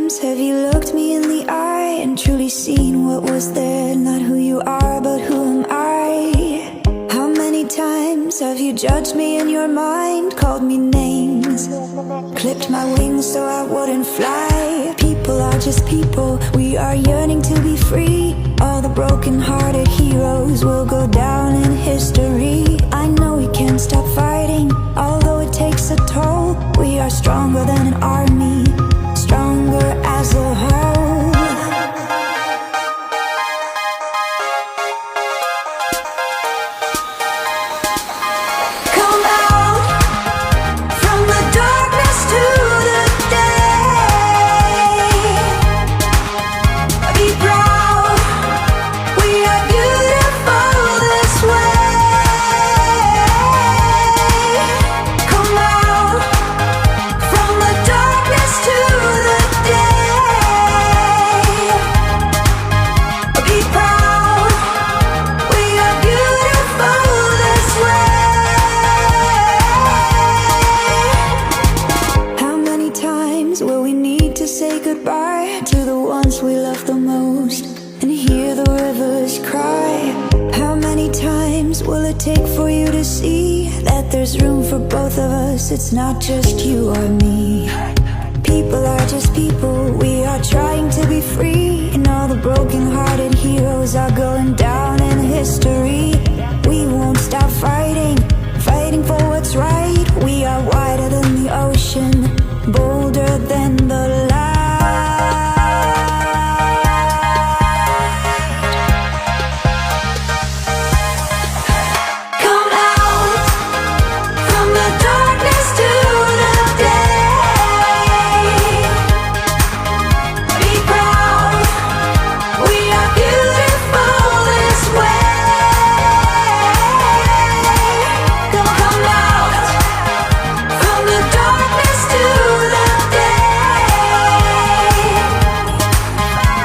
times have you looked me in the eye and truly seen what was there? Not who you are, but who am I? How many times have you judged me in your mind, called me names, clipped my wings so I wouldn't fly? People are just people, we are yearning to be free. All the broken-hearted heroes will go down in history. I know we can't stop fighting, although it takes a toll. We are stronger than an army, stronger as a whole. Come out from the darkness to the day. Be proud, we are beautiful this way. Come out from the darkness to the day. Be proud, we are beautiful this way. How many times will we need to say goodbye to the ones we love the most and hear the rivers cry? How many times will it take for you to see that there's room for both of us? It's not just you or me. People are just people, we are trying to be free. And all the broken-hearted heroes are going down in history. We won't stop fighting, fighting for what's right. We are wider than the ocean, bolder than the light. Come out from the darkness to the day. Be proud, we are beautiful this way. Come out from the darkness to the day.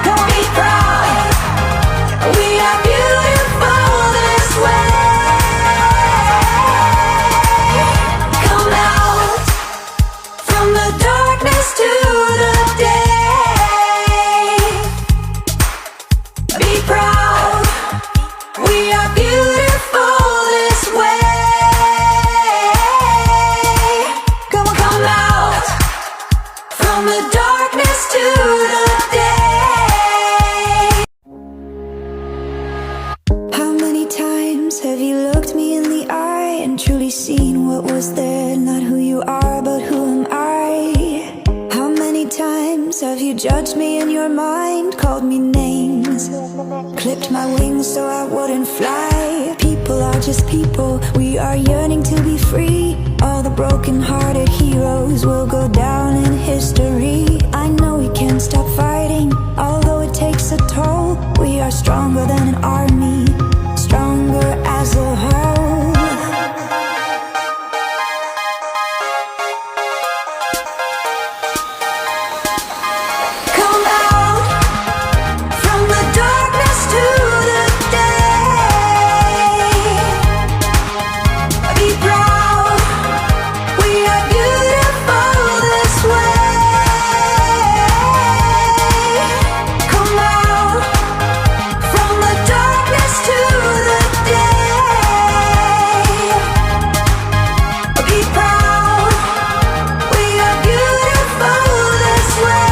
Come be proud, we are beautiful this way. Come out from the darkness to the day. Be proud, we are beautiful this way. Come on, come out from the darkness to the day. How many times have you looked me in the eye and truly seen what was there? Not who you are, but who am I? How many times have you judged me in your mind, called me names, clipped my wings so I wouldn't fly? People are just people, we are yearning to be free. All the broken-hearted heroes will go down in history. I know we can't stop fighting, although it takes a toll. We are stronger than an army, stronger as a whole. Come out from the darkness to the day. Be proud, we are beautiful this way. Come out from the darkness to the day. Be proud, we are beautiful this way.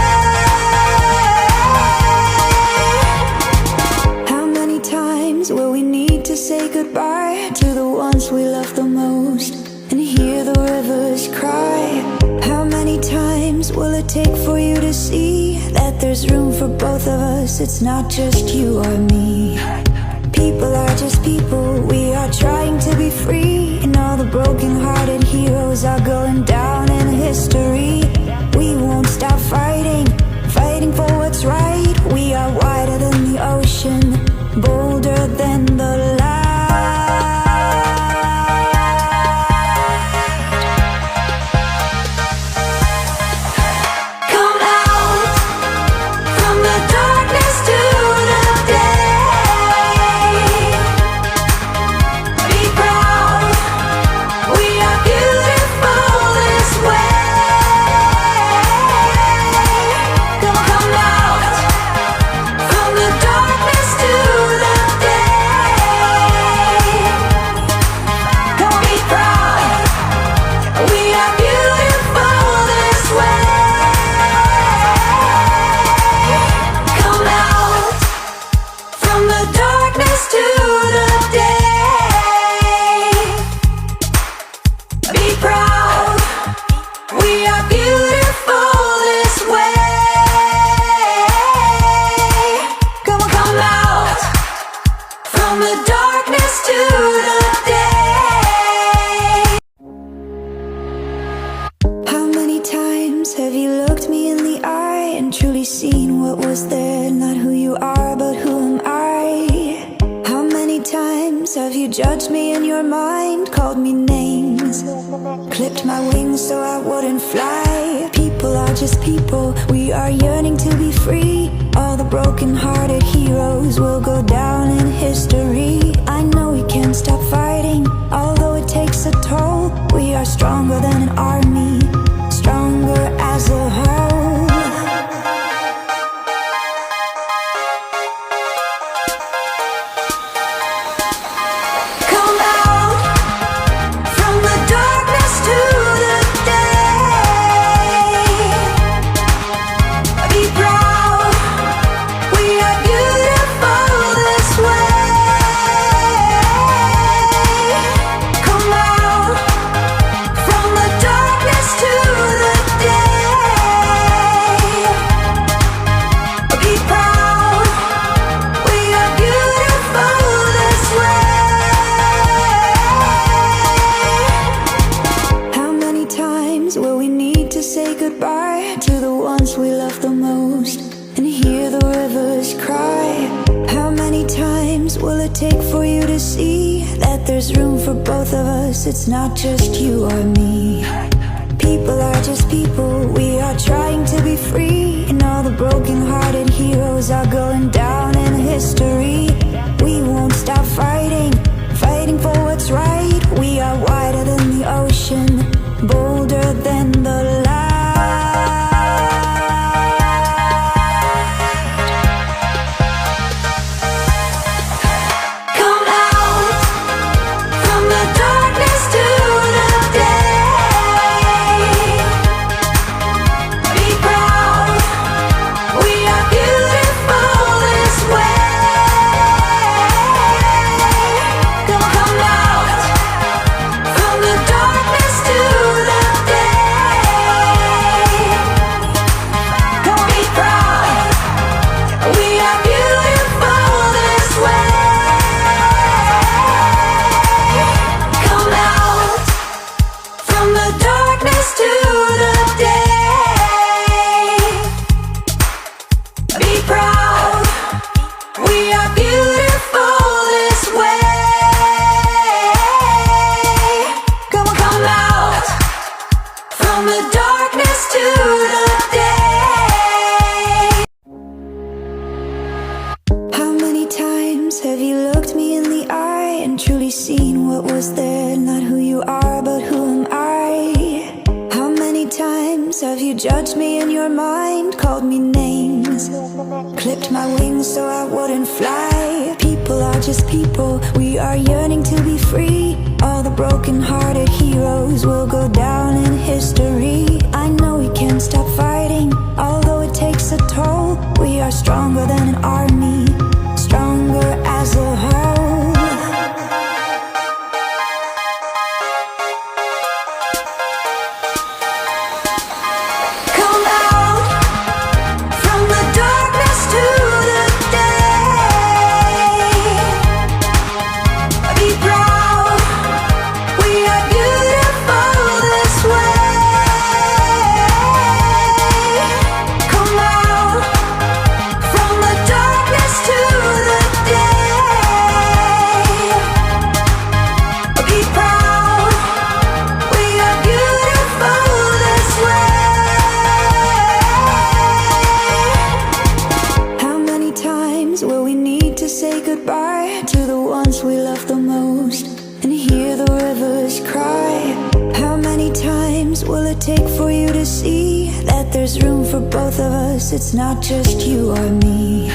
How many times will we need to say goodbye to the ones we love the most and hear the rivers cry? How many times will it take for you to see that there's room for both of us? It's not just you or me. People are just people, we are trying to be free. And all the broken-hearted heroes are going down in history. We won't stop fighting, fighting for what's right. We are wider than the ocean, bolder than the light. Come out from the darkness to the day. Be proud, we are beautiful this way. Come on. times have you looked me in the eye and truly seen what was there? Not who you are, but who am I? How many times have you judged me in your mind, called me names, clipped my wings so I wouldn't fly? People are just people, we are yearning to be free. All the broken-hearted heroes will go down in history. I know we can't stop fighting, although it takes a toll. We are stronger than an army, stronger as a whole. Come out from the darkness to the day. Be proud, we are beautiful this way. Come out from the darkness to the day. Be proud, we are beautiful this way. How many times will we need to say goodbye to the ones we love the most and hear the rivers cry? How many times will it take for you to see that there's room for both of us? It's not just you or me. People are just people, we are trying to be free. And all the broken-hearted heroes are going down in history. We won't stop fighting, fighting for what's right. We are wider than the ocean, bolder than the light. Come out from the darkness to the day. Be proud, we are beautiful this way. Come out from the darkness to the day. Come be proud, we are beautiful this way. Come out from the darkness to the day. Be proud, we are beautiful this way. Come out from the darkness to the day. How many times have you looked me in the eye and truly seen what was there? Not who you are, but who am I? How many times have you judged me in your mind, called me names, clipped my wings so I wouldn't fly? People are just people, we are yearning to be free. All the broken-hearted heroes will go down in history. I know we can't stop fighting, although it takes a toll. We are stronger than an army, stronger as a whole. Come out from the darkness to the day. Be proud, we are beautiful this way. Come out from the darkness to the day. Be proud, we are beautiful this way. How many times will we need to say goodbye to the ones we love the most and hear the rivers cry? How many times will it take for you to see that there's room for both of us? It's not just you or me.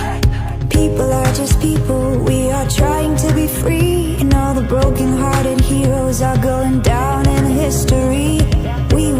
People are just people, we are trying to be free. And all the broken-hearted heroes are going down in history. We